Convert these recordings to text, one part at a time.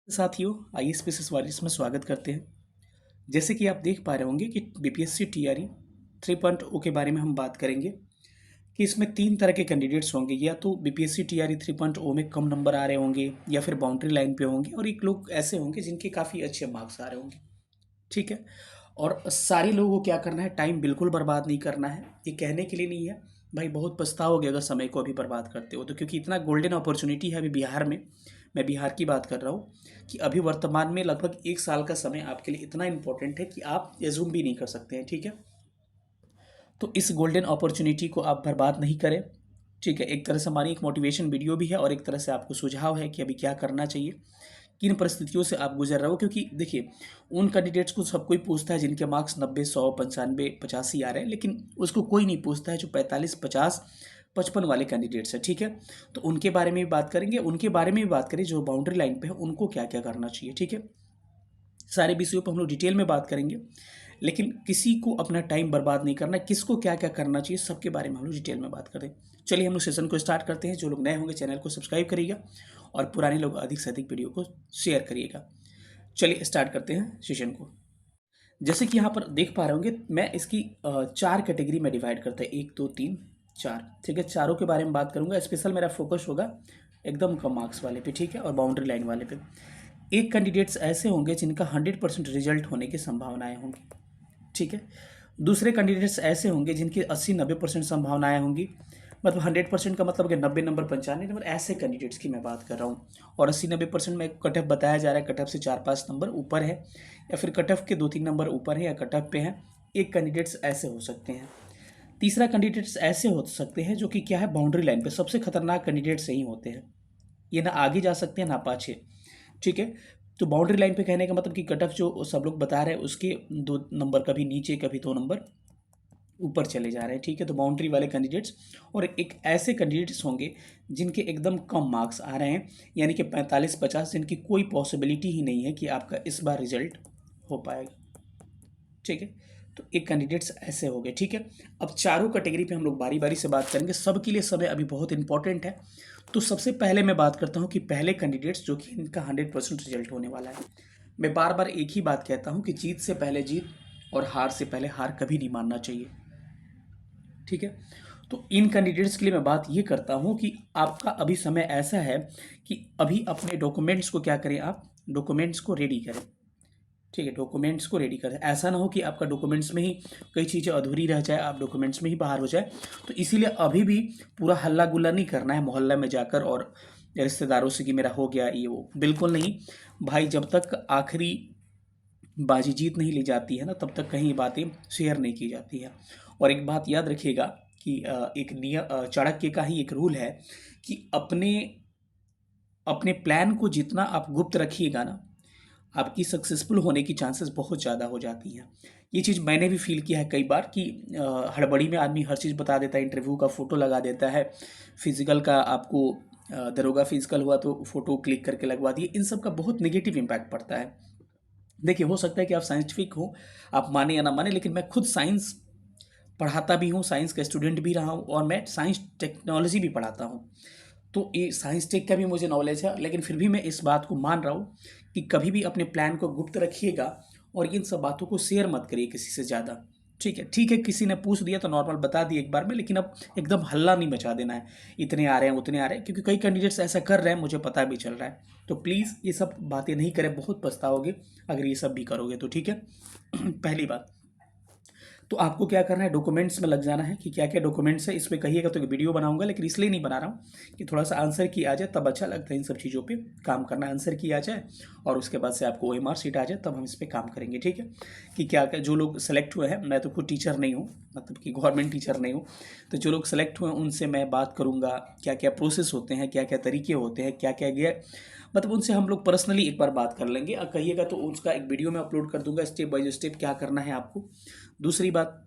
साथियों, IAS PCS वारिस में स्वागत करते हैं। जैसे कि आप देख पा रहे होंगे कि बीपीएससी टीआरई 3.0 के बारे में हम बात करेंगे कि इसमें 3 तरह के कैंडिडेट्स होंगे। या तो बीपीएससी टीआरई 3.0 में कम नंबर आ रहे होंगे या फिर बाउंड्री लाइन पे होंगे, और एक लोग ऐसे होंगे जिनके काफ़ी अच्छे मार्क्स आ रहे होंगे। ठीक है। और सारे लोगों को क्या करना है, टाइम बिल्कुल बर्बाद नहीं करना है। ये कहने के लिए नहीं है भाई, बहुत पछताओगे अगर समय को अभी बर्बाद करते हो तो, क्योंकि इतना गोल्डन अपॉर्चुनिटी है अभी बिहार में। मैं बिहार की बात कर रहा हूँ कि अभी वर्तमान में लगभग 1 साल का समय आपके लिए इतना इंपॉर्टेंट है कि आप एज्यूम भी नहीं कर सकते हैं। ठीक है। तो इस गोल्डन अपॉर्चुनिटी को आप बर्बाद नहीं करें। ठीक है। एक तरह से हमारी एक मोटिवेशन वीडियो भी है और एक तरह से आपको सुझाव है कि अभी क्या करना चाहिए, किन परिस्थितियों से आप गुजर रहे हो। क्योंकि देखिए, उन कैंडिडेट्स को सब कोई पूछता है जिनके मार्क्स 90, 100, 95, 85 आ रहे हैं, लेकिन उसको कोई नहीं पूछता है जो 45, 50, 55 वाले कैंडिडेट्स हैं। ठीक है। तो उनके बारे में भी बात करेंगे, उनके बारे में भी बात करें जो बाउंड्री लाइन पे है, उनको क्या क्या करना चाहिए। ठीक है। सारे विषयों पर हम लोग डिटेल में बात करेंगे, लेकिन किसी को अपना टाइम बर्बाद नहीं करना, किसको क्या क्या करना चाहिए सबके बारे में हम लोग डिटेल में बात करें। चलिए हम लोग सेशन को स्टार्ट करते हैं। जो लोग नए होंगे चैनल को सब्सक्राइब करिएगा और पुराने लोग अधिक से अधिक वीडियो को शेयर करिएगा। चलिए स्टार्ट करते हैं सेशन को। जैसे कि यहाँ पर देख पा रहे होंगे, मैं इसकी 4 कैटेगरी में डिवाइड करता है, 1, 2, 3, 4। ठीक है। चारों के बारे में बात करूंगा। स्पेशल मेरा फोकस होगा एकदम कम मार्क्स वाले पे, ठीक है, और बाउंड्री लाइन वाले पे। एक कैंडिडेट्स ऐसे होंगे जिनका 100% रिजल्ट होने की संभावनाएं होंगी। ठीक है। दूसरे कैंडिडेट्स ऐसे होंगे जिनकी 80-90% संभावनाएं होंगी। मतलब 100% का मतलब कि 90 नंबर, 95 नंबर, ऐसे कैंडिडेट्स की मैं बात कर रहा हूँ। और 80-90% में कट ऑफ बताया जा रहा है, कट ऑफ से 4-5 नंबर ऊपर है, या फिर कट ऑफ के 2-3 नंबर ऊपर है या कट ऑफ पे है। एक कैंडिडेट्स ऐसे हो सकते हैं। तीसरा कैंडिडेट्स ऐसे हो सकते हैं जो कि क्या है, बाउंड्री लाइन पे सबसे खतरनाक कैंडिडेट्स यही होते हैं। ये ना आगे जा सकते हैं ना पाछे। ठीक है। तो बाउंड्री लाइन पे कहने का मतलब कि कट ऑफ जो सब लोग बता रहे हैं उसके 2 नंबर कभी नीचे कभी 2 नंबर ऊपर चले जा रहे हैं। ठीक है। तो बाउंड्री वाले कैंडिडेट्स। और एक ऐसे कैंडिडेट्स होंगे जिनके एकदम कम मार्क्स आ रहे हैं, यानी कि 45-50, जिनकी कोई पॉसिबिलिटी ही नहीं है कि आपका इस बार रिजल्ट हो पाएगा। ठीक है। तो एक कैंडिडेट्स ऐसे हो गए। ठीक है। अब चारों कैटेगरी पे हम लोग बारी बारी से बात करेंगे, सबके लिए समय अभी बहुत इंपॉर्टेंट है। तो सबसे पहले मैं बात करता हूँ कि पहले कैंडिडेट्स जो कि इनका 100% रिजल्ट होने वाला है। मैं बार बार एक ही बात कहता हूँ कि जीत से पहले जीत और हार से पहले हार कभी नहीं मानना चाहिए। ठीक है। तो इन कैंडिडेट्स के लिए मैं बात ये करता हूँ कि आपका अभी समय ऐसा है कि अभी अपने डॉक्यूमेंट्स को क्या करें, आप डॉक्यूमेंट्स को रेडी करें। ठीक है। डॉक्यूमेंट्स को रेडी करें। ऐसा ना हो कि आपका डॉक्यूमेंट्स में ही कई चीज़ें अधूरी रह जाए, आप डॉक्यूमेंट्स में ही बाहर हो जाए। तो इसीलिए अभी भी पूरा हल्ला गुल्ला नहीं करना है मोहल्ला में जाकर और रिश्तेदारों से कि मेरा हो गया ये वो, बिल्कुल नहीं। भाई, जब तक आखिरी बाजी जीत नहीं ली जाती है ना, तब तक कहीं बातें शेयर नहीं की जाती है। और एक बात याद रखिएगा कि एक नियम, चाणक्य का ही एक रूल है कि अपने अपने प्लान को जितना आप गुप्त रखिएगा ना, आपकी सक्सेसफुल होने की चांसेस बहुत ज़्यादा हो जाती हैं। ये चीज़ मैंने भी फील किया है कई बार कि हड़बड़ी में आदमी हर चीज़ बता देता है, इंटरव्यू का फ़ोटो लगा देता है, फिजिकल का आपको दरोगा फिजिकल हुआ तो फ़ोटो क्लिक करके लगवा दिए। इन सब का बहुत नेगेटिव इम्पैक्ट पड़ता है। देखिए, हो सकता है कि आप साइंटिफिक हो, आप माने या ना माने, लेकिन मैं खुद साइंस पढ़ाता भी हूँ, साइंस का स्टूडेंट भी रहा हूँ, और मैं साइंस टेक्नोलॉजी भी पढ़ाता हूँ। तो ये साइंस टेक का भी मुझे नॉलेज है, लेकिन फिर भी मैं इस बात को मान रहा हूँ कि कभी भी अपने प्लान को गुप्त रखिएगा और इन सब बातों को शेयर मत करिए किसी से ज़्यादा। ठीक है। ठीक है, किसी ने पूछ दिया तो नॉर्मल बता दिए एक बार में, लेकिन अब एकदम हल्ला नहीं मचा देना है, इतने आ रहे हैं उतने आ रहे हैं, क्योंकि कई कैंडिडेट्स ऐसा कर रहे हैं, मुझे पता भी चल रहा है। तो प्लीज़ ये सब बातें नहीं करें, बहुत पछताओगे अगर ये सब भी करोगे तो। ठीक है। पहली बात तो आपको क्या करना है, डॉक्यूमेंट्स में लग जाना है कि क्या क्या डॉक्यूमेंट्स है। इस पे कहिएगा तो एक वीडियो बनाऊंगा, लेकिन इसलिए नहीं बना रहा हूँ कि थोड़ा सा आंसर की आ जाए, तब अच्छा लगता है इन सब चीज़ों पे काम करना। आंसर की आ जाए और उसके बाद से आपको OMR शीट आ जाए, तब हम इस पर काम करेंगे। ठीक है। कि क्या क्या जो लोग सेलेक्ट हुए हैं, मैं तो खुद टीचर नहीं हूँ, मतलब कि गवर्नमेंट टीचर नहीं हूँ, तो जो लोग सेलेक्ट हुए हैं उनसे मैं बात करूँगा, क्या क्या प्रोसेस होते हैं, क्या क्या तरीके होते हैं, क्या क्या गया, मतलब उनसे हम लोग पर्सनली एक बार बात कर लेंगे। कहिएगा तो उसका एक वीडियो मैं अपलोड कर दूंगा, स्टेप बाय स्टेप क्या करना है आपको। दूसरी बात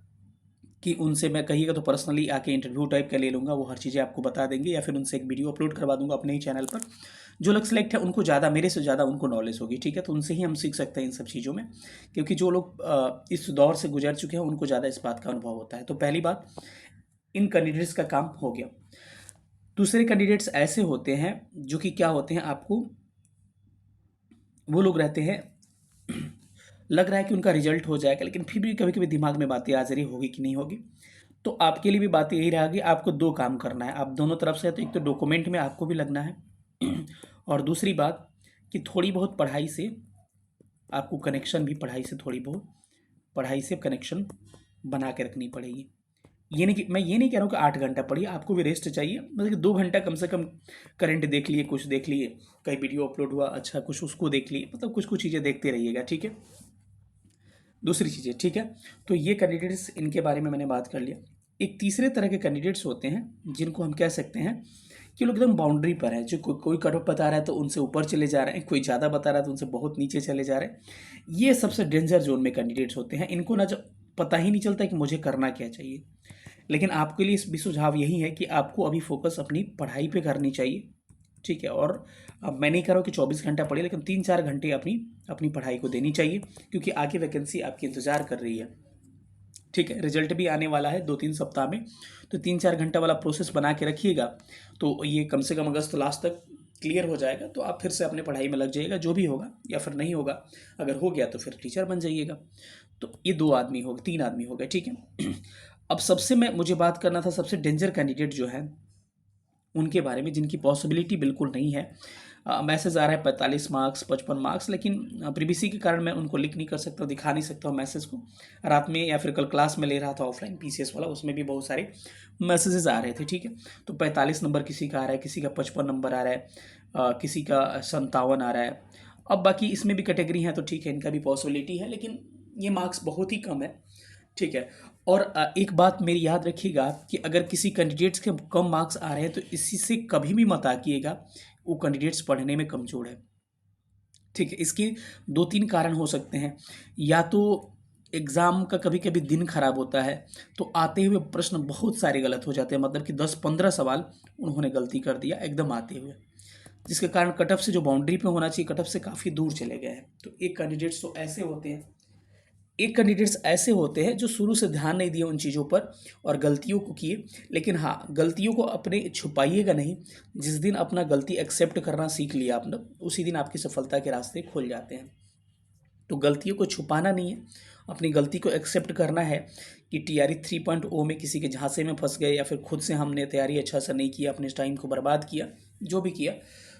कि उनसे मैं कहिएगा तो पर्सनली आके इंटरव्यू टाइप का ले लूँगा, वो हर चीज़ें आपको बता देंगे, या फिर उनसे एक वीडियो अपलोड करवा दूंगा अपने ही चैनल पर। जो लोग सेलेक्ट है उनको ज़्यादा, मेरे से ज़्यादा उनको नॉलेज होगी। ठीक है। तो उनसे ही हम सीख सकते हैं इन सब चीज़ों में, क्योंकि जो लोग इस दौर से गुजर चुके हैं उनको ज़्यादा इस बात का अनुभव होता है। तो पहली बात, इन कैंडिडेट्स का काम हो गया। दूसरे कैंडिडेट्स ऐसे होते हैं जो कि क्या होते हैं, आपको वो लोग रहते हैं लग रहा है कि उनका रिजल्ट हो जाएगा, लेकिन फिर भी कभी कभी दिमाग में बातें आ जा रही होगी कि नहीं होगी। तो आपके लिए भी बात यही रहा कि आपको दो काम करना है, आप दोनों तरफ से। तो एक तो डॉक्यूमेंट में आपको भी लगना है और दूसरी बात कि थोड़ी बहुत पढ़ाई से आपको कनेक्शन भी, पढ़ाई से कनेक्शन बना के रखनी पड़ेगी। ये नहीं कि मैं ये नहीं कह रहा हूँ कि 8 घंटा पढ़िए, आपको भी रेस्ट चाहिए, मतलब कि 2 घंटा कम से कम करंट देख लिए, कुछ देख लिए, कहीं वीडियो अपलोड हुआ अच्छा कुछ उसको देख लिए, मतलब कुछ कुछ चीज़ें देखते रहिएगा, ठीक है। दूसरी चीज़ें, ठीक है। तो ये कैंडिडेट्स, इनके बारे में मैंने बात कर लिया। एक तीसरे तरह के कैंडिडेट्स होते हैं जिनको हम कह सकते हैं कि लोग एकदम बाउंड्री पर है, जो कोई कट ऑफ बता रहा है तो उनसे ऊपर चले जा रहे हैं, कोई ज़्यादा बता रहा है तो उनसे बहुत नीचे चले जा रहे हैं। ये सबसे डेंजर जोन में कैंडिडेट्स होते हैं। इनको ना जब पता ही नहीं चलता कि मुझे करना क्या चाहिए। लेकिन आपके लिए इस भी सुझाव यही है कि आपको अभी फोकस अपनी पढ़ाई पे करनी चाहिए, ठीक है। और अब मैं नहीं कह रहा हूँ कि 24 घंटा पढ़िए, लेकिन 3-4 घंटे अपनी अपनी पढ़ाई को देनी चाहिए, क्योंकि आगे वैकेंसी आपकी इंतज़ार कर रही है, ठीक है। रिजल्ट भी आने वाला है 2-3 सप्ताह में, तो 3-4 घंटा वाला प्रोसेस बना के रखिएगा। तो ये कम से कम अगस्त लास्ट तक क्लियर हो जाएगा, तो आप फिर से अपने पढ़ाई में लग जाइएगा, जो भी होगा। या फिर नहीं होगा, अगर हो गया तो फिर टीचर बन जाइएगा। तो ये 2 आदमी हो गए, 3 आदमी हो गए, ठीक है। अब सबसे मैं मुझे बात करना था सबसे डेंजर कैंडिडेट जो है उनके बारे में, जिनकी पॉसिबिलिटी बिल्कुल नहीं है। मैसेज आ रहा है 45 मार्क्स, 55 मार्क्स, लेकिन प्रीवीसी के कारण मैं उनको लिख नहीं कर सकता, दिखा नहीं सकता हूँ मैसेज को। रात में या फिर कल क्लास में ले रहा था ऑफलाइन पीसीएस वाला, उसमें भी बहुत सारे मैसेजेस आ रहे थे, ठीक है। तो 45 नंबर किसी का आ रहा है, किसी का 55 नंबर आ रहा है, किसी का 57 आ रहा है। अब बाकी इसमें भी कैटेगरी है, तो ठीक है, इनका भी पॉसिबिलिटी है, लेकिन ये मार्क्स बहुत ही कम है, ठीक है। और एक बात मेरी याद रखिएगा कि अगर किसी कैंडिडेट्स के कम मार्क्स आ रहे हैं तो इसी से कभी भी मत आकिएगा वो कैंडिडेट्स पढ़ने में कमज़ोर है, ठीक है। इसके 2-3 कारण हो सकते हैं। या तो एग्ज़ाम का कभी कभी दिन खराब होता है, तो आते हुए प्रश्न बहुत सारे गलत हो जाते हैं, मतलब कि 10-15 सवाल उन्होंने गलती कर दिया एकदम आते हुए, जिसके कारण कट ऑफ से जो बाउंड्री पे होना चाहिए, कट ऑफ से काफ़ी दूर चले गए हैं। तो एक कैंडिडेट्स तो ऐसे होते हैं, एक कैंडिडेट्स ऐसे होते हैं जो शुरू से ध्यान नहीं दिए उन चीज़ों पर और गलतियों को किए। लेकिन हाँ, गलतियों को अपने छुपाइएगा नहीं। जिस दिन अपना गलती एक्सेप्ट करना सीख लिया आपने, उसी दिन आपकी सफलता के रास्ते खुल जाते हैं। तो गलतियों को छुपाना नहीं है, अपनी गलती को एक्सेप्ट करना है कि टीआरई 3.0 में किसी के झांसे में फंस गए, या फिर खुद से हमने तैयारी अच्छा सा नहीं किया, अपने टाइम को बर्बाद किया, जो भी किया,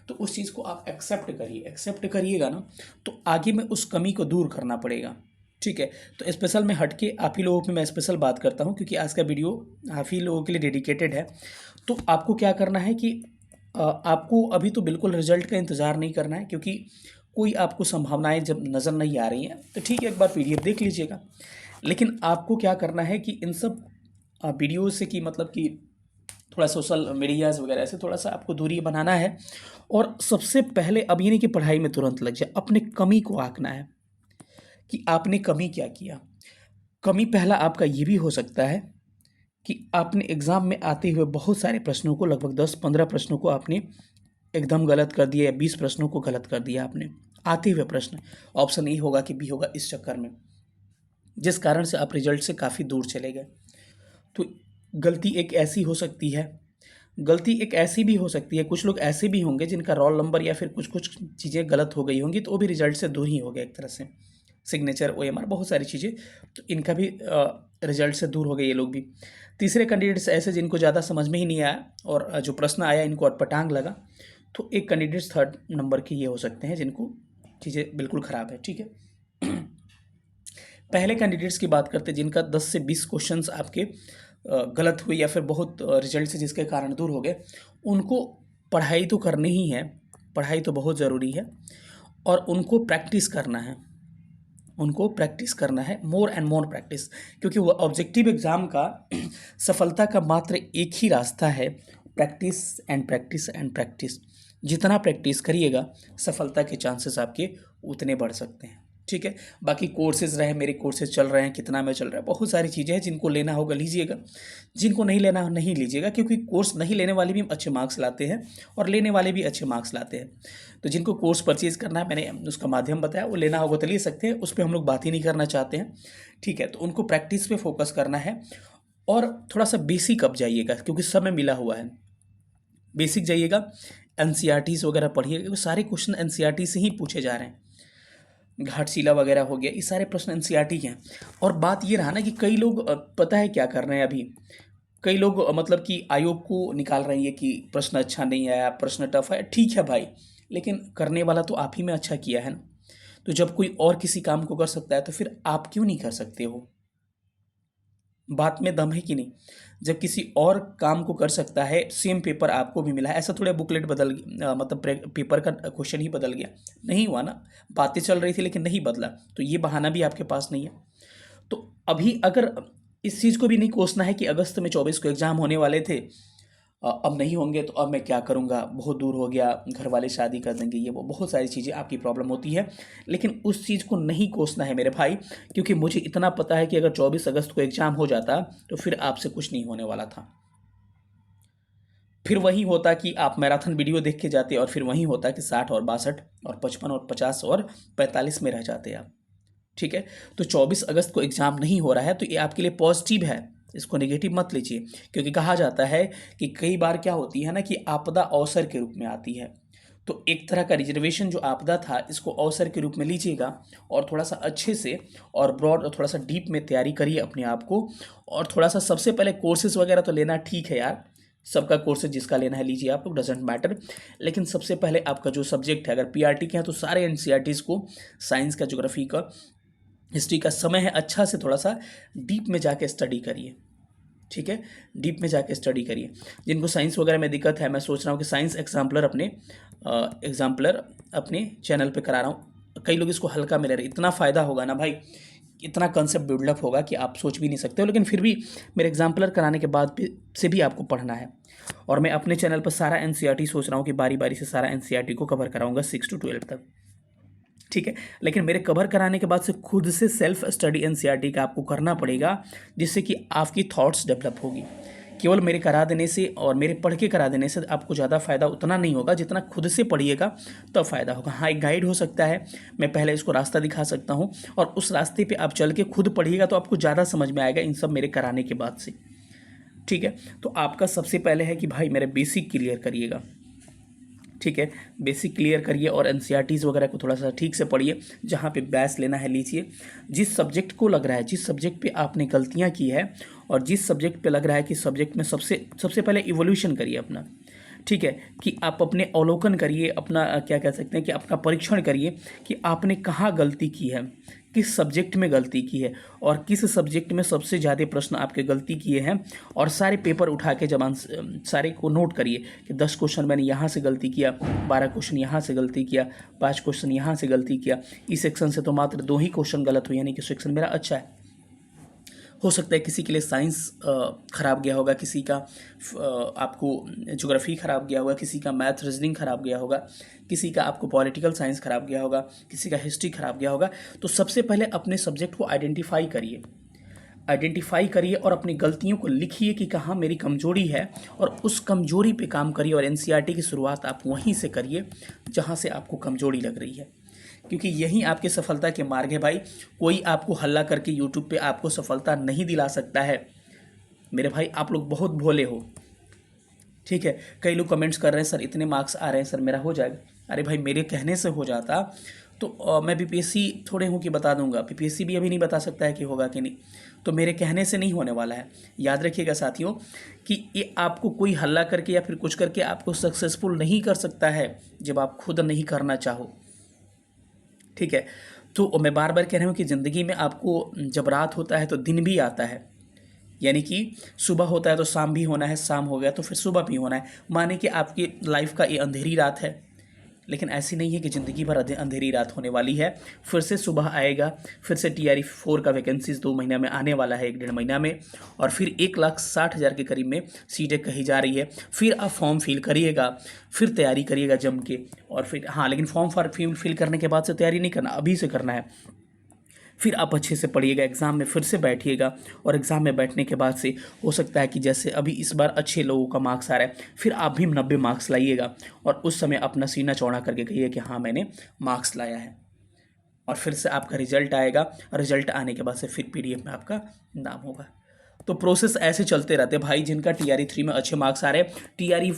तो उस चीज़ को आप एक्सेप्ट करिए। एक्सेप्ट करिएगा ना, तो आगे में उस कमी को दूर करना पड़ेगा, ठीक है। तो स्पेशल में हटके आप ही लोगों पे मैं स्पेशल बात करता हूँ, क्योंकि आज का वीडियो आप ही लोगों के लिए डेडिकेटेड है। तो आपको क्या करना है कि आपको अभी तो बिल्कुल रिजल्ट का इंतज़ार नहीं करना है, क्योंकि कोई आपको संभावनाएं जब नज़र नहीं आ रही हैं तो ठीक है, एक बार पीडीएफ देख लीजिएगा। लेकिन आपको क्या करना है कि इन सब वीडियो से कि मतलब कि थोड़ा सोशल मीडियाज़ वगैरह से थोड़ा सा आपको दूरी बनाना है। और सबसे पहले अब ये नहीं कि पढ़ाई में तुरंत लग जाए, अपने कमी को आंकना है कि आपने कमी क्या किया। कमी पहला आपका ये भी हो सकता है कि आपने एग्ज़ाम में आते हुए बहुत सारे प्रश्नों को, लगभग 10-15 प्रश्नों को आपने एकदम गलत कर दिया, या 20 प्रश्नों को गलत कर दिया आपने। आते हुए प्रश्न, ऑप्शन ए होगा कि बी होगा, इस चक्कर में, जिस कारण से आप रिजल्ट से काफ़ी दूर चले गए। तो गलती एक ऐसी हो सकती है, गलती एक ऐसी भी हो सकती है, कुछ लोग ऐसे भी होंगे जिनका रोल नंबर या फिर कुछ कुछ चीज़ें गलत हो गई होंगी, तो वो भी रिजल्ट से दूर ही हो गए एक तरह से। सिग्नेचर, ओएमआर, बहुत सारी चीज़ें, तो इनका भी रिजल्ट से दूर हो गए ये लोग भी। तीसरे कैंडिडेट्स ऐसे जिनको ज़्यादा समझ में ही नहीं आया और जो प्रश्न आया इनको अटपटांग लगा, तो एक कैंडिडेट्स 3rd नंबर के ये हो सकते हैं जिनको चीज़ें बिल्कुल ख़राब है, ठीक है। पहले कैंडिडेट्स की बात करते हैं जिनका 10 से 20 क्वेश्चंस आपके गलत हुए या फिर बहुत रिजल्ट से जिसके कारण दूर हो गए। उनको पढ़ाई तो करनी ही है, पढ़ाई तो बहुत ज़रूरी है, और उनको प्रैक्टिस करना है, उनको प्रैक्टिस करना है, मोर एंड मोर प्रैक्टिस। क्योंकि वो ऑब्जेक्टिव एग्ज़ाम का सफलता का मात्र एक ही रास्ता है, practice and practice and practice. जितना प्रैक्टिस करिएगा सफलता के चांसेस आपके उतने बढ़ सकते हैं, ठीक है। बाकी कोर्सेज रहे, मेरे कोर्सेज चल रहे हैं, कितना में चल रहा है, बहुत सारी चीज़ें हैं, जिनको लेना होगा लीजिएगा, जिनको नहीं लेना नहीं लीजिएगा, क्योंकि कोर्स नहीं लेने वाले भी अच्छे मार्क्स लाते हैं और लेने वाले भी अच्छे मार्क्स लाते हैं। तो जिनको कोर्स परचेज़ करना है, मैंने उसका माध्यम बताया, वो लेना होगा तो ले सकते हैं, उस पर हम लोग बात ही नहीं करना चाहते हैं, ठीक है। तो उनको प्रैक्टिस पे फोकस करना है और थोड़ा सा बेसिक अब जाइएगा, क्योंकि समय मिला हुआ है। बेसिक जाइएगा, एनसीईआरटीज़ वगैरह पढ़िएगा, क्योंकि सारे क्वेश्चन एनसीईआरटी से ही पूछे जा रहे हैं। घाटशिला वगैरह हो गया, ये सारे प्रश्न एनसीईआरटी के हैं। और बात ये रहा ना कि कई लोग पता है क्या कर रहे हैं अभी, कई लोग मतलब कि आयोग को निकाल रहे हैं कि प्रश्न अच्छा नहीं आया, प्रश्न टफ है। ठीक है भाई, लेकिन करने वाला तो आप ही में अच्छा किया है ना। तो जब कोई और किसी काम को कर सकता है तो फिर आप क्यों नहीं कर सकते हो? बात में दम है कि नहीं? जब किसी और काम को कर सकता है, सेम पेपर आपको भी मिला है, ऐसा थोड़ा बुकलेट मतलब पेपर का क्वेश्चन ही बदल गया, नहीं हुआ ना। बातें चल रही थी लेकिन नहीं बदला, तो ये बहाना भी आपके पास नहीं है। तो अभी अगर इस चीज़ को भी नहीं कोसना है कि अगस्त में 24 को एग्ज़ाम होने वाले थे, अब नहीं होंगे तो अब मैं क्या करूँगा, बहुत दूर हो गया, घर वाले शादी कर देंगे, ये वो बहुत सारी चीज़ें आपकी प्रॉब्लम होती है। लेकिन उस चीज़ को नहीं कोसना है मेरे भाई, क्योंकि मुझे इतना पता है कि अगर 24 अगस्त को एग्ज़ाम हो जाता तो फिर आपसे कुछ नहीं होने वाला था। फिर वही होता कि आप मैराथन वीडियो देख के जाते, और फिर वही होता कि 60 और 62 और 55 और 50 और 45 में रह जाते आप। ठीक है, तो 24 अगस्त को एग्ज़ाम नहीं हो रहा है तो ये आपके लिए पॉजिटिव है, इसको नेगेटिव मत लीजिए। क्योंकि कहा जाता है कि कई बार क्या होती है ना कि आपदा अवसर के रूप में आती है। तो एक तरह का रिजर्वेशन जो आपदा था, इसको अवसर के रूप में लीजिएगा और थोड़ा सा अच्छे से और ब्रॉड और थोड़ा सा डीप में तैयारी करिए अपने आप को। और थोड़ा सा सबसे पहले कोर्सेज वगैरह तो लेना ठीक है यार, सबका कोर्सेज जिसका लेना है लीजिए आप लोग, डजेंट मैटर। लेकिन सबसे पहले आपका जो सब्जेक्ट है, अगर पीआरटी के हैं तो सारे एनसीईआरटीज़ को, साइंस का, ज्योग्राफी का, हिस्ट्री का समय है, अच्छा से थोड़ा सा डीप में जाके स्टडी करिए। ठीक है, डीप में जाके स्टडी करिए। जिनको साइंस वगैरह में दिक्कत है, मैं सोच रहा हूँ कि साइंस एग्जाम्पलर अपने चैनल पे करा रहा हूँ। कई लोग इसको हल्का में ले रहे, इतना फ़ायदा होगा ना भाई, इतना कंसेप्ट बिल्डअप होगा कि आप सोच भी नहीं सकते हो। लेकिन फिर भी मेरे एग्जाम्पलर कराने के बाद भी से भी आपको पढ़ना है। और मैं अपने चैनल पर सारा एनसीईआरटी सोच रहा हूँ कि बारी बारी से सारा एनसीईआरटी को कवर कराऊंगा 6 to 12 तक। ठीक है, लेकिन मेरे कवर कराने के बाद से खुद से सेल्फ स्टडी एनसीईआरटी का आपको करना पड़ेगा, जिससे कि आपकी थॉट्स डेवलप होगी। केवल मेरे करा देने से और मेरे पढ़ के करा देने से आपको ज़्यादा फ़ायदा उतना नहीं होगा जितना खुद से पढ़िएगा तब फ़ायदा होगा। हाँ, एक गाइड हो सकता है, मैं पहले इसको रास्ता दिखा सकता हूँ और उस रास्ते पे आप चल के खुद पढ़िएगा तो आपको ज़्यादा समझ में आएगा इन सब मेरे कराने के बाद से। ठीक है, तो आपका सबसे पहले है कि भाई मेरे बेसिक क्लियर करिएगा। ठीक है, बेसिक क्लियर करिए और एनसीईआरटीज़ वगैरह को थोड़ा सा ठीक से पढ़िए, जहाँ पे बैच लेना है लीजिए। जिस सब्जेक्ट को लग रहा है, जिस सब्जेक्ट पे आपने गलतियाँ की है और जिस सब्जेक्ट पे लग रहा है कि सब्जेक्ट में सबसे पहले इवोल्यूशन करिए अपना। ठीक है, कि आप अपने अवलोकन करिए, अपना क्या कह सकते हैं कि अपना परीक्षण करिए कि आपने कहाँ गलती की है, किस सब्जेक्ट में गलती की है और किस सब्जेक्ट में सबसे ज़्यादा प्रश्न आपके गलती किए हैं। और सारे पेपर उठा के जब सारे को नोट करिए कि 10 क्वेश्चन मैंने यहाँ से गलती किया, 12 क्वेश्चन यहाँ से गलती किया, 5 क्वेश्चन यहाँ से गलती किया, इस सेक्शन से तो मात्र 2 ही क्वेश्चन गलत हुए, यानी कि सेक्शन मेरा अच्छा है। हो सकता है किसी के लिए साइंस ख़राब गया होगा, किसी का आपको ज्योग्राफी ख़राब गया होगा, किसी का मैथ रीजनिंग ख़राब गया होगा, किसी का आपको पॉलिटिकल साइंस ख़राब गया होगा, किसी का हिस्ट्री ख़राब गया होगा। तो सबसे पहले अपने सब्जेक्ट को आइडेंटिफाई करिए और अपनी गलतियों को लिखिए कि कहाँ मेरी कमजोरी है, और उस कमजोरी पे काम करिए। और एनसीईआरटी की शुरुआत आप वहीं से करिए जहाँ से आपको कमजोरी लग रही है, क्योंकि यही आपके सफलता के मार्ग है भाई। कोई आपको हल्ला करके यूट्यूब पे आपको सफलता नहीं दिला सकता है मेरे भाई, आप लोग बहुत भोले हो। ठीक है, कई लोग कमेंट्स कर रहे हैं सर इतने मार्क्स आ रहे हैं, सर मेरा हो जाएगा। अरे भाई, मेरे कहने से हो जाता तो मैं बीपीएससी थोड़े हूँ कि बता दूंगा, बीपीएससी भी अभी नहीं बता सकता है कि होगा कि नहीं। तो मेरे कहने से नहीं होने वाला है। याद रखिएगा साथियों कि ये आपको कोई हल्ला करके या फिर कुछ करके आपको सक्सेसफुल नहीं कर सकता है जब आप खुद नहीं करना चाहो। ठीक है, तो मैं बार बार कह रहा हूँ कि ज़िंदगी में आपको जब रात होता है तो दिन भी आता है, यानी कि सुबह होता है तो शाम भी होना है, शाम हो गया तो फिर सुबह भी होना है। माने कि आपकी लाइफ का ये अंधेरी रात है, लेकिन ऐसी नहीं है कि ज़िंदगी भर अंधेरी रात होने वाली है। फिर से सुबह आएगा, फिर से TRE 4 का वैकेंसीज 2 महीना में आने वाला है, 1 डेढ़ महीना में, और फिर 1,60,000 के करीब में सीटें कही जा रही है। फिर आप फॉर्म फिल करिएगा, फिर तैयारी करिएगा जम के। और फिर हाँ, लेकिन फॉर्म फिल करने के बाद से तैयारी नहीं करना, अभी से करना है। फिर आप अच्छे से पढ़िएगा, एग्ज़ाम में फिर से बैठिएगा, और एग्ज़ाम में बैठने के बाद से हो सकता है कि जैसे अभी इस बार अच्छे लोगों का मार्क्स आ रहा है, फिर आप भी 90 मार्क्स लाइएगा, और उस समय अपना सीना चौड़ा करके कहिए कि हाँ मैंने मार्क्स लाया है। और फिर से आपका रिजल्ट आएगा, और रिजल्ट आने के बाद से फिर PDF में आपका नाम होगा। तो प्रोसेस ऐसे चलते रहते हैं भाई। जिनका TRE 3 में अच्छे मार्क्स आ रहे हैं, TRE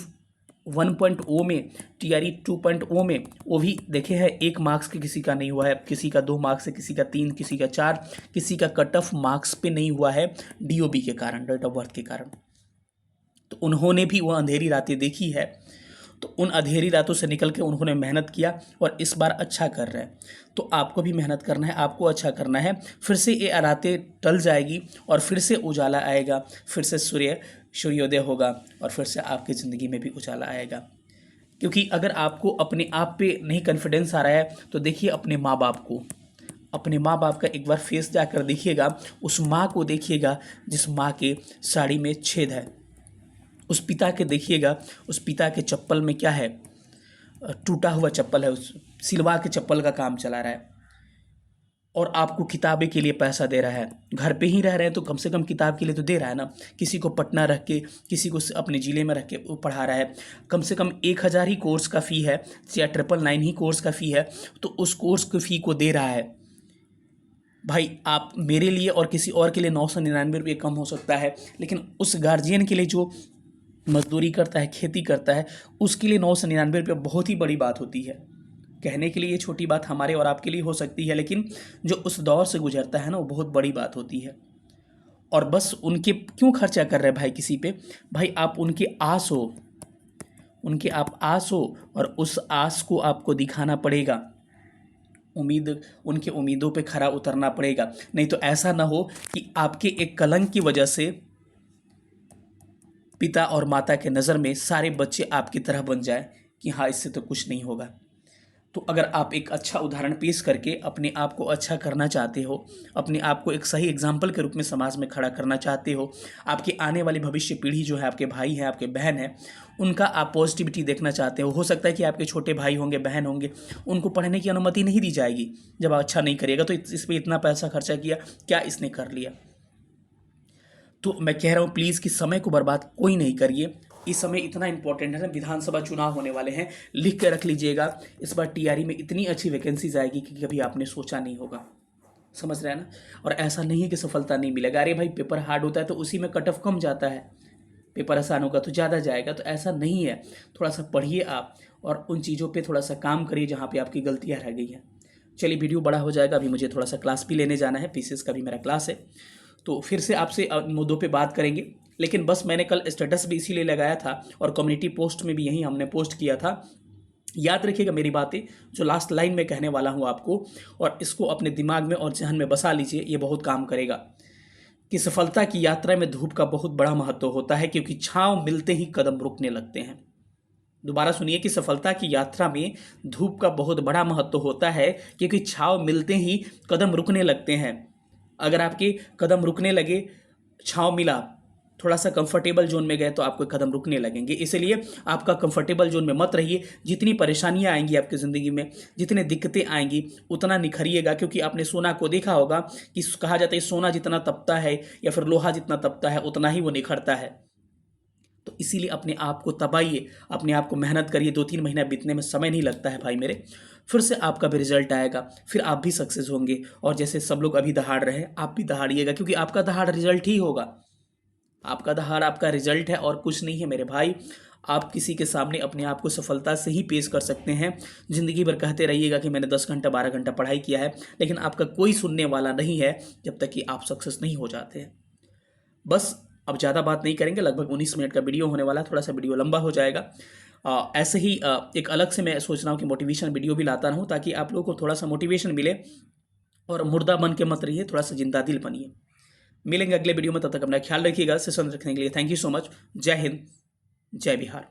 1.0 में, टीआरई 2.0 में, वो भी देखे हैं 1 मार्क्स के किसी का नहीं हुआ है, किसी का 2 मार्क्स है, किसी का 3, किसी का 4, किसी का कट ऑफ मार्क्स पे नहीं हुआ है डीओबी के कारण, डेट ऑफ बर्थ के कारण। तो उन्होंने भी वो अंधेरी रातें देखी है, तो उन अंधेरी रातों से निकल के उन्होंने मेहनत किया और इस बार अच्छा कर रहे हैं। तो आपको भी मेहनत करना है, आपको अच्छा करना है, फिर से ये रातें टल जाएगी और फिर से उजाला आएगा, फिर से सूर्योदय होगा और फिर से आपकी ज़िंदगी में भी उजाला आएगा। क्योंकि अगर आपको अपने आप पे नहीं कॉन्फिडेंस आ रहा है तो देखिए अपने माँ बाप को, अपने माँ बाप का एक बार फेस जाकर देखिएगा, उस माँ को देखिएगा जिस माँ के साड़ी में छेद है, उस पिता के देखिएगा, उस पिता के चप्पल में क्या है, टूटा हुआ चप्पल है, उस सिलवा के चप्पल का काम चला रहा है और आपको किताबें के लिए पैसा दे रहा है। घर पे ही रह रहे हैं तो कम से कम किताब के लिए तो दे रहा है ना। किसी को पटना रख के, किसी को अपने ज़िले में रख के वो पढ़ा रहा है। कम से कम 1000 ही कोर्स का फ़ी है या 999 ही कोर्स का फ़ी है, तो उस कोर्स की फ़ी को दे रहा है। भाई आप मेरे लिए और किसी और के लिए 999 रुपये कम हो सकता है, लेकिन उस गार्जियन के लिए जो मजदूरी करता है, खेती करता है, उसके लिए 999 रुपये बहुत ही बड़ी बात होती है। कहने के लिए ये छोटी बात हमारे और आपके लिए हो सकती है, लेकिन जो उस दौर से गुजरता है ना, वो बहुत बड़ी बात होती है। और बस उनके क्यों खर्चा कर रहे हैं भाई किसी पे? भाई आप उनके आस हो, उनके आप आस हो और उस आस को आपको दिखाना पड़ेगा, उनके उम्मीदों पे खरा उतरना पड़ेगा। नहीं तो ऐसा ना हो कि आपके एक कलंक की वजह से पिता और माता के नज़र में सारे बच्चे आपकी तरह बन जाए कि हाँ इससे तो कुछ नहीं होगा। तो अगर आप एक अच्छा उदाहरण पेश करके अपने आप को अच्छा करना चाहते हो, अपने आप को एक सही एग्जाम्पल के रूप में समाज में खड़ा करना चाहते हो, आपकी आने वाली भविष्य पीढ़ी जो है, आपके भाई हैं, आपके बहन हैं, उनका आप पॉजिटिविटी देखना चाहते हो सकता है कि आपके छोटे भाई होंगे, बहन होंगे, उनको पढ़ने की अनुमति नहीं दी जाएगी जब आप अच्छा नहीं करिएगा। तो इस पर इतना पैसा खर्चा किया, क्या इसने कर लिया? तो मैं कह रहा हूँ प्लीज़ कि समय को बर्बाद कोई नहीं करिए। इस समय इतना इंपॉर्टेंट है ना, विधानसभा चुनाव होने वाले हैं, लिख के रख लीजिएगा। इस बार टीआरई में इतनी अच्छी वैकेंसीज आएगी कि कभी आपने सोचा नहीं होगा। समझ रहे हैं ना? और ऐसा नहीं है कि सफलता नहीं मिलेगा। अरे भाई पेपर हार्ड होता है तो उसी में कट ऑफ कम जाता है, पेपर आसान होगा तो ज़्यादा जाएगा। तो ऐसा नहीं है, थोड़ा सा पढ़िए आप और उन चीज़ों पर थोड़ा सा काम करिए जहाँ पर आपकी गलतियाँ रह गई हैं। चलिए वीडियो बड़ा हो जाएगा, अभी मुझे थोड़ा सा क्लास भी लेने जाना है, पीसीएस का भी मेरा क्लास है, तो फिर से आपसे मुद्दों पे बात करेंगे। लेकिन बस मैंने कल स्टेटस भी इसीलिए लगाया था और कम्युनिटी पोस्ट में भी यही हमने पोस्ट किया था। याद रखिएगा मेरी बातें, जो लास्ट लाइन में कहने वाला हूँ आपको, और इसको अपने दिमाग में और जहन में बसा लीजिए, ये बहुत काम करेगा। कि सफलता की यात्रा में धूप का बहुत बड़ा महत्व होता है, क्योंकि छाँव मिलते ही कदम रुकने लगते हैं। दोबारा सुनिए कि सफलता की यात्रा में धूप का बहुत बड़ा महत्व होता है, क्योंकि छाँव मिलते ही कदम रुकने लगते हैं। अगर आपके कदम रुकने लगे, छाँव मिला, थोड़ा सा कंफर्टेबल जोन में गए तो आपके कदम रुकने लगेंगे। इसलिए आपका कंफर्टेबल जोन में मत रहिए। जितनी परेशानियां आएंगी आपकी ज़िंदगी में, जितने दिक्कतें आएंगी, उतना निखरिएगा। क्योंकि आपने सोना को देखा होगा कि कहा जाता है सोना जितना तपता है या फिर लोहा जितना तपता है उतना ही वो निखरता है। तो इसीलिए अपने आप को तपाइए, अपने आप को मेहनत करिए। 2-3 महीना बीतने में समय नहीं लगता है भाई मेरे। फिर से आपका भी रिजल्ट आएगा, फिर आप भी सक्सेस होंगे। और जैसे सब लोग अभी दहाड़ रहे हैं, आप भी दहाड़िएगा, क्योंकि आपका दहाड़ रिजल्ट ही होगा। आपका दहाड़ आपका रिजल्ट है और कुछ नहीं है मेरे भाई। आप किसी के सामने अपने आप को सफलता से ही पेश कर सकते हैं। ज़िंदगी भर कहते रहिएगा कि मैंने 10 घंटा 12 घंटा पढ़ाई किया है, लेकिन आपका कोई सुनने वाला नहीं है जब तक कि आप सक्सेस नहीं हो जाते हैं। बस अब ज़्यादा बात नहीं करेंगे, लगभग 19 मिनट का वीडियो होने वाला है, थोड़ा सा वीडियो लंबा हो जाएगा। ऐसे ही एक अलग से मैं सोच रहा हूँ कि मोटिवेशन वीडियो भी लाता रहूँ, ताकि आप लोगों को थोड़ा सा मोटिवेशन मिले और मुर्दा बन के मत रहिए, थोड़ा सा जिंदा दिल बनिए। मिलेंगे अगले वीडियो में, तब तक अपना ख्याल रखिएगा। सेशन रखने के लिए थैंक यू सो मच। जय हिंद, जय बिहार।